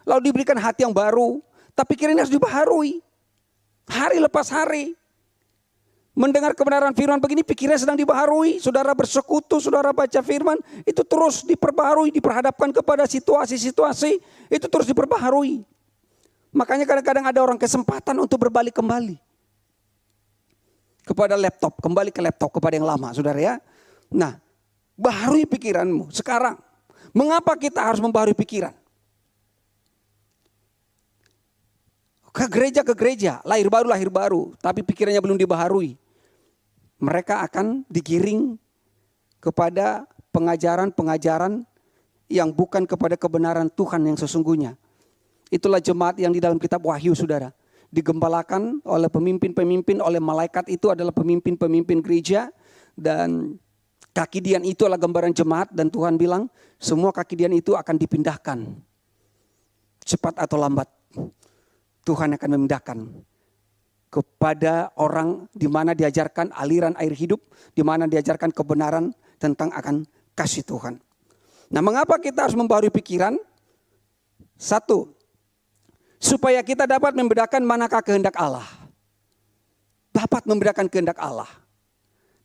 Lalu diberikan hati yang baru. Tapi pikirannya harus dibaharui. Hari lepas hari. Mendengar kebenaran firman begini, pikirannya sedang dibaharui. Saudara bersekutu, saudara baca firman. Itu terus diperbaharui, diperhadapkan kepada situasi-situasi. Itu terus diperbaharui. Makanya kadang-kadang ada orang kesempatan untuk berbalik kembali. Kepada laptop, kembali ke laptop, kepada yang lama, saudara ya. Nah, baharui pikiranmu sekarang. Mengapa kita harus membaharui pikiran? Ke gereja, lahir baru, tapi pikirannya belum dibaharui. Mereka akan digiring kepada pengajaran-pengajaran yang bukan kepada kebenaran Tuhan yang sesungguhnya. Itulah jemaat yang di dalam kitab Wahyu, saudara. Digembalakan oleh pemimpin-pemimpin, oleh malaikat itu adalah pemimpin-pemimpin gereja. Dan kaki dian itu adalah gambaran jemaat. Dan Tuhan bilang semua kaki dian itu akan dipindahkan. Cepat atau lambat. Tuhan akan memindahkan kepada orang di mana diajarkan aliran air hidup. Di mana diajarkan kebenaran tentang akan kasih Tuhan. Nah, mengapa kita harus membaharui pikiran? Satu, supaya kita dapat membedakan manakah kehendak Allah. Dapat membedakan kehendak Allah.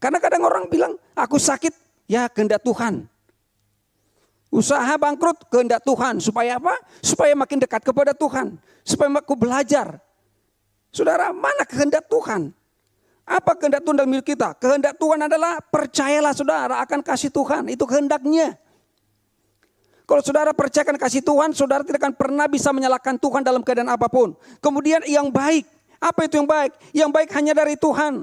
Karena kadang orang bilang, aku sakit, ya kehendak Tuhan. Usaha bangkrut, kehendak Tuhan. Supaya apa? Supaya makin dekat kepada Tuhan. Supaya aku belajar. Saudara, mana kehendak Tuhan? Apa kehendak Tuhan dalam hidup kita? Kehendak Tuhan adalah percayalah saudara akan kasih Tuhan. Itu kehendaknya. Kalau saudara percayakan kasih Tuhan, saudara tidak akan pernah bisa menyalahkan Tuhan dalam keadaan apapun. Kemudian yang baik. Apa itu yang baik? Yang baik hanya dari Tuhan.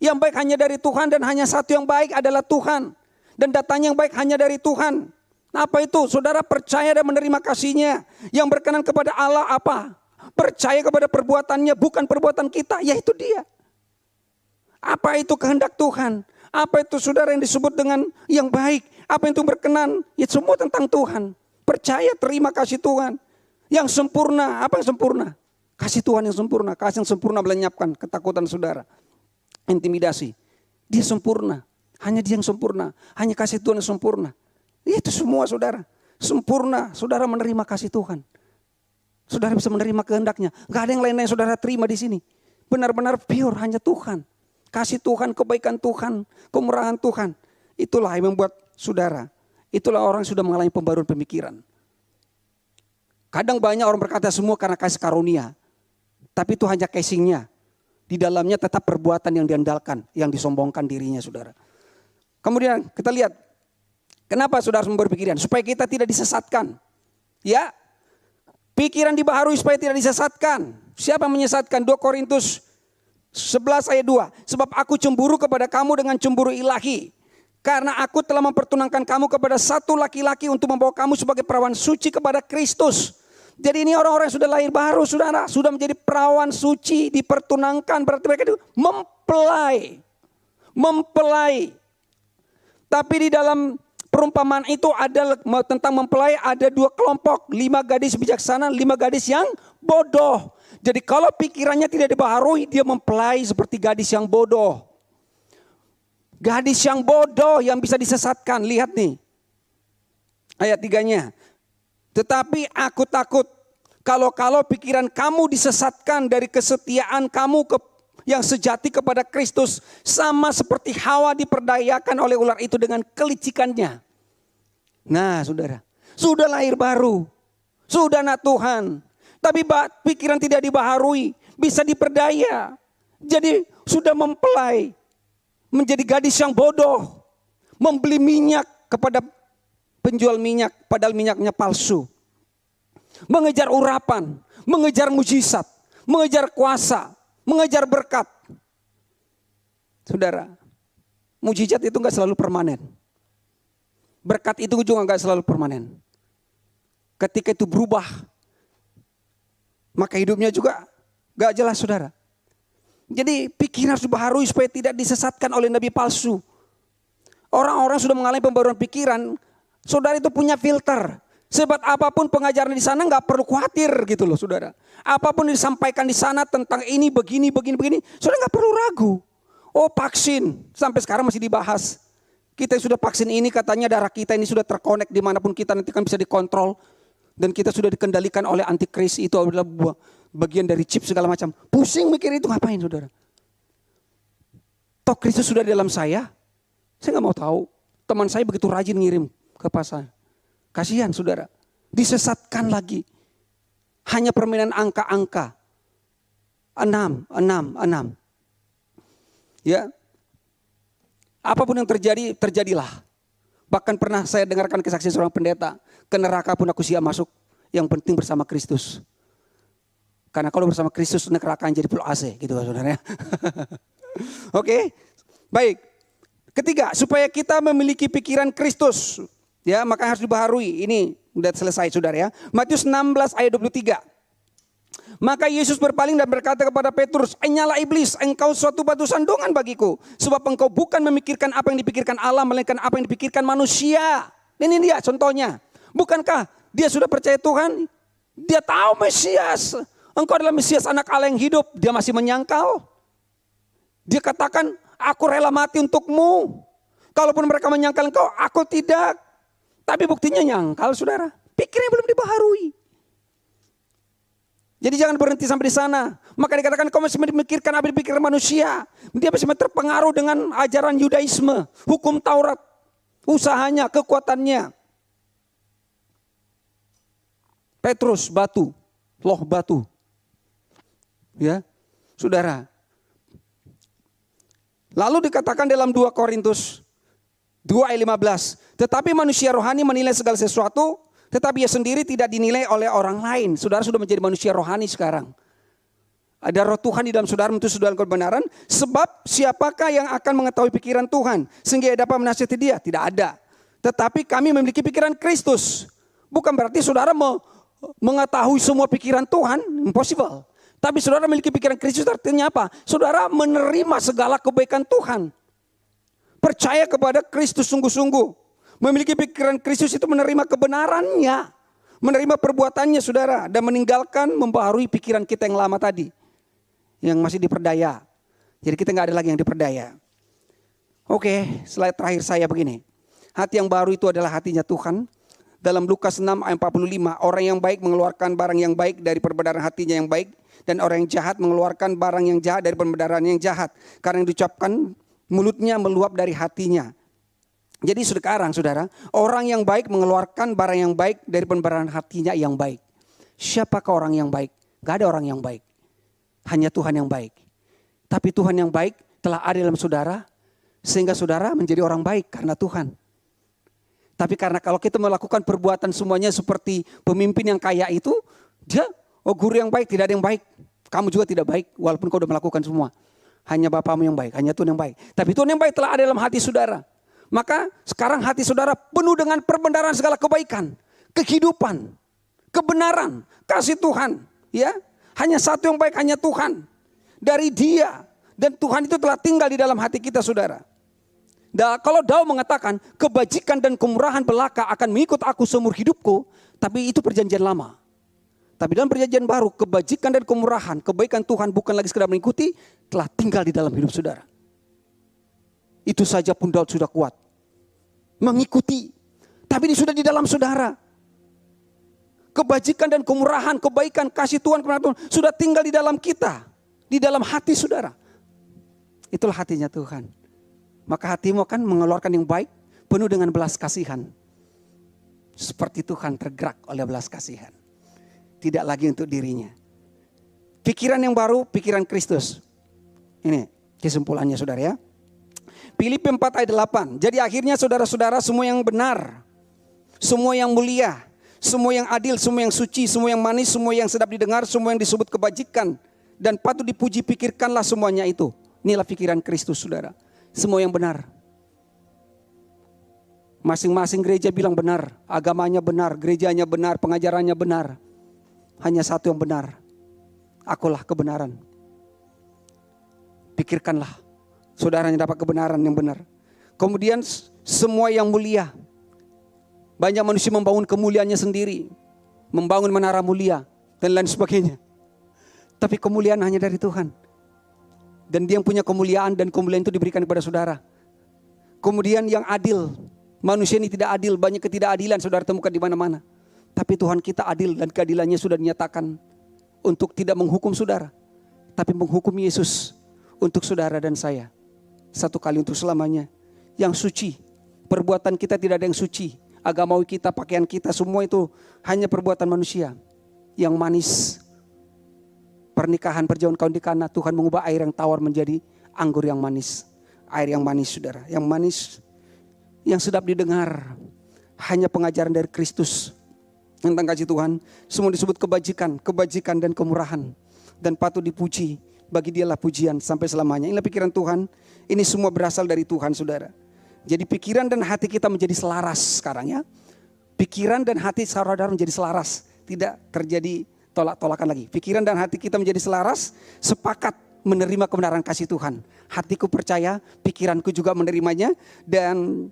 Yang baik hanya dari Tuhan dan hanya satu yang baik adalah Tuhan. Dan datanya yang baik hanya dari Tuhan. Apa itu? Saudara percaya dan menerima kasih-Nya. Yang berkenan kepada Allah apa? Percaya kepada perbuatannya, bukan perbuatan kita, yaitu Dia. Apa itu kehendak Tuhan? Apa itu saudara yang disebut dengan yang baik? Apa yang itu berkenan? Ya semua tentang Tuhan. Percaya, terima kasih Tuhan. Yang sempurna, apa yang sempurna? Kasih Tuhan yang sempurna. Kasih yang sempurna melenyapkan ketakutan saudara. Intimidasi. Dia sempurna. Hanya Dia yang sempurna. Hanya kasih Tuhan yang sempurna. Itu semua saudara. Sempurna, saudara menerima kasih Tuhan. Saudara bisa menerima kehendaknya. Gak ada yang lain yang saudara terima di sini. Benar-benar pure, hanya Tuhan. Kasih Tuhan, kebaikan Tuhan, kemurahan Tuhan. Itulah yang membuat saudara. Itulah orang yang sudah mengalami pembaruan pemikiran. Kadang banyak orang berkata semua karena kasih karunia. Tapi itu hanya casingnya. Di dalamnya tetap perbuatan yang diandalkan, yang disombongkan dirinya saudara. Kemudian kita lihat. Kenapa saudara harus berpikiran? Supaya kita tidak disesatkan. Ya. Pikiran dibaharui supaya tidak disesatkan. Siapa yang menyesatkan? 2 Korintus 11 ayat 2. Sebab aku cemburu kepada kamu dengan cemburu ilahi. Karena aku telah mempertunangkan kamu kepada satu laki-laki untuk membawa kamu sebagai perawan suci kepada Kristus. Jadi ini orang-orang yang sudah lahir baru saudara. Sudah menjadi perawan suci, dipertunangkan. Berarti mereka itu mempelai. Mempelai. Tapi di dalam perumpamaan itu ada tentang mempelai, ada 2 kelompok. 5 gadis bijaksana, 5 gadis yang bodoh. Jadi kalau pikirannya tidak dibaharui, dia mempelai seperti gadis yang bodoh. Gadis yang bodoh yang bisa disesatkan. Lihat nih. Ayat 3-nya. Tetapi aku takut kalau pikiran kamu disesatkan dari kesetiaan kamu yang sejati kepada Kristus. Sama seperti Hawa diperdayakan oleh ular itu dengan kelicikannya. Nah saudara, sudah lahir baru. Sudah anak Tuhan. Tapi pikiran tidak dibaharui. Bisa diperdaya. Jadi sudah mempelai. menjadi gadis yang bodoh, membeli minyak kepada penjual minyak, padahal minyaknya palsu. Mengejar urapan, mengejar mujizat, mengejar kuasa, mengejar berkat. Saudara, mujizat itu enggak selalu permanen. Berkat itu juga enggak selalu permanen. Ketika itu berubah, maka hidupnya juga enggak jelas, saudara. Jadi pikiran harus dibaharui supaya tidak disesatkan oleh nabi palsu. Orang-orang sudah mengalami pembaruan pikiran, saudara itu punya filter. Sebab apapun pengajaran di sana nggak perlu khawatir gitu loh, saudara. Apapun yang disampaikan di sana tentang ini, begini, saudara nggak perlu ragu. Oh, vaksin sampai sekarang masih dibahas. Kita sudah vaksin ini, katanya darah kita ini sudah terkonek dimanapun kita nanti kan bisa dikontrol. Dan kita sudah dikendalikan oleh antikris, itu adalah bagian dari chip segala macam. Pusing mikir itu ngapain, saudara? Toh Kristus sudah di dalam saya nggak mau tahu. Teman saya begitu rajin ngirim ke pasar. Kasihan, saudara, disesatkan lagi. Hanya permainan angka-angka. 6. Ya, apapun yang terjadi, terjadilah. Bahkan pernah saya dengarkan kesaksian seorang pendeta, ke neraka pun aku siap masuk, yang penting bersama Kristus. Karena kalau bersama Kristus neraka jadi full AC gitu saudara. Oke, baik. Ketiga, supaya kita memiliki pikiran Kristus, ya maka harus dibaharui. Ini udah selesai saudara ya. Matius 16 ayat 23. Maka Yesus berpaling dan berkata kepada Petrus, "Enyalah iblis, engkau suatu batu sandungan bagiku. Sebab engkau bukan memikirkan apa yang dipikirkan Allah, melainkan apa yang dipikirkan manusia." Ini dia contohnya. Bukankah dia sudah percaya Tuhan? Dia tahu Mesias. Engkau adalah Mesias, anak Allah yang hidup. Dia masih menyangkal. Dia katakan, "Aku rela mati untukmu. Kalaupun mereka menyangkal engkau, aku tidak." Tapi buktinya nyangkal, saudara. Pikirnya belum dibaharui. Jadi jangan berhenti sampai di sana. Maka dikatakan kau masih memikirkan apa yang dipikirkan manusia. Dia masih terpengaruh dengan ajaran Yudaisme, hukum Taurat, usahanya, kekuatannya. Petrus batu, loh batu. Ya, saudara. Lalu dikatakan dalam 2 Korintus 2 ayat 15. Tetapi manusia rohani menilai segala sesuatu, tetapi ia sendiri tidak dinilai oleh orang lain. Saudara sudah menjadi manusia rohani sekarang. Ada roh Tuhan di dalam saudara untuk saudara kebenaran. Sebab siapakah yang akan mengetahui pikiran Tuhan sehingga ia dapat menasihati dia? Tidak ada. Tetapi kami memiliki pikiran Kristus. Bukan berarti saudara mengetahui semua pikiran Tuhan. Impossible. Tapi saudara memiliki pikiran Kristus artinya apa? Saudara menerima segala kebaikan Tuhan. Percaya kepada Kristus sungguh-sungguh. Memiliki pikiran Kristus itu menerima kebenarannya. Menerima perbuatannya saudara. Dan meninggalkan membaharui pikiran kita yang lama tadi. Yang masih diperdaya. Jadi kita gak ada lagi yang diperdaya. Oke, slide terakhir saya begini. Hati yang baru itu adalah hatinya Tuhan. Dalam Lukas 6 ayat 45. Orang yang baik mengeluarkan barang yang baik dari perbenaran hatinya yang baik. Dan orang yang jahat mengeluarkan barang yang jahat dari perbenaran yang jahat. Karena yang diucapkan mulutnya meluap dari hatinya. Jadi sekarang saudara, orang yang baik mengeluarkan barang yang baik dari pembenaran hatinya yang baik. Siapakah orang yang baik? Gak ada orang yang baik. Hanya Tuhan yang baik. Tapi Tuhan yang baik telah ada dalam saudara. Sehingga saudara menjadi orang baik karena Tuhan. Tapi karena kalau kita melakukan perbuatan semuanya seperti pemimpin yang kaya itu. Dia, guru yang baik, tidak ada yang baik. Kamu juga tidak baik walaupun kau sudah melakukan semua. Hanya Bapamu yang baik, hanya Tuhan yang baik. Tapi Tuhan yang baik telah ada dalam hati saudara. Maka sekarang hati saudara penuh dengan perbenaran segala kebaikan, kehidupan, kebenaran, kasih Tuhan. Ya, hanya satu yang baik, hanya Tuhan. Dari Dia dan Tuhan itu telah tinggal di dalam hati kita, saudara. Kalau Daud mengatakan kebajikan dan kemurahan belaka akan mengikut aku seumur hidupku, tapi itu perjanjian lama. Tapi dalam perjanjian baru, kebajikan dan kemurahan, kebaikan Tuhan bukan lagi sekedar mengikuti, telah tinggal di dalam hidup saudara. Itu saja pun Daud sudah kuat. Mengikuti. Tapi ini sudah di dalam saudara. Kebajikan dan kemurahan, kebaikan, kasih Tuhan, kebenaran Tuhan sudah tinggal di dalam kita. Di dalam hati saudara. Itulah hatinya Tuhan. Maka hatimu akan mengeluarkan yang baik, penuh dengan belas kasihan. Seperti Tuhan tergerak oleh belas kasihan. Tidak lagi untuk dirinya. Pikiran yang baru, pikiran Kristus. Ini kesimpulannya saudara ya. Filipi 4 ayat 8. Jadi akhirnya saudara-saudara, semua yang benar, semua yang mulia, semua yang adil, semua yang suci, semua yang manis, semua yang sedap didengar, semua yang disebut kebajikan dan patut dipuji, pikirkanlah semuanya itu. Inilah pikiran Kristus, saudara. Semua yang benar. Masing-masing gereja bilang benar, agamanya benar, gerejanya benar, pengajarannya benar. Hanya satu yang benar. Akulah kebenaran. Pikirkanlah, saudaranya dapat kebenaran yang benar. Kemudian semua yang mulia. Banyak manusia membangun kemuliaannya sendiri, membangun menara mulia dan lain sebagainya. Tapi kemuliaan hanya dari Tuhan. Dan Dia yang punya kemuliaan, dan kemuliaan itu diberikan kepada saudara. Kemudian yang adil. Manusia ini tidak adil, banyak ketidakadilan saudara temukan di mana-mana. Tapi Tuhan kita adil, dan keadilannya sudah dinyatakan untuk tidak menghukum saudara, tapi menghukum Yesus untuk saudara dan saya. Satu kali untuk selamanya. Yang suci, perbuatan kita tidak ada yang suci. Agamawi kita, pakaian kita, semua itu hanya perbuatan manusia. Yang manis, pernikahan perjamuan kawin di Kana, Tuhan mengubah air yang tawar menjadi anggur yang manis. Air yang manis saudara, yang manis, yang sedap didengar. Hanya pengajaran dari Kristus tentang kasih Tuhan. Semua disebut kebajikan, kebajikan dan kemurahan. Dan patut dipuji, bagi Dialah pujian sampai selamanya. Inilah pikiran Tuhan. Ini semua berasal dari Tuhan saudara. Jadi pikiran dan hati kita menjadi selaras sekarang ya. Pikiran dan hati saudara menjadi selaras. Tidak terjadi tolak-tolakan lagi. Pikiran dan hati kita menjadi selaras, sepakat menerima kebenaran kasih Tuhan. Hatiku percaya, pikiranku juga menerimanya. Dan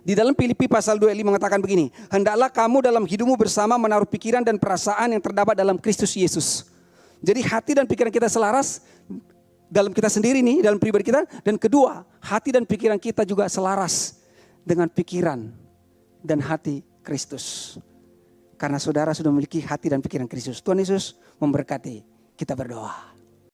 di dalam Filipi pasal 2 mengatakan begini, hendaklah kamu dalam hidupmu bersama menaruh pikiran dan perasaan yang terdapat dalam Kristus Yesus. Jadi hati dan pikiran kita selaras dalam kita sendiri nih, dalam pribadi kita. Dan kedua, hati dan pikiran kita juga selaras dengan pikiran dan hati Kristus. Karena saudara sudah memiliki hati dan pikiran Kristus. Tuhan Yesus memberkati. Kita berdoa.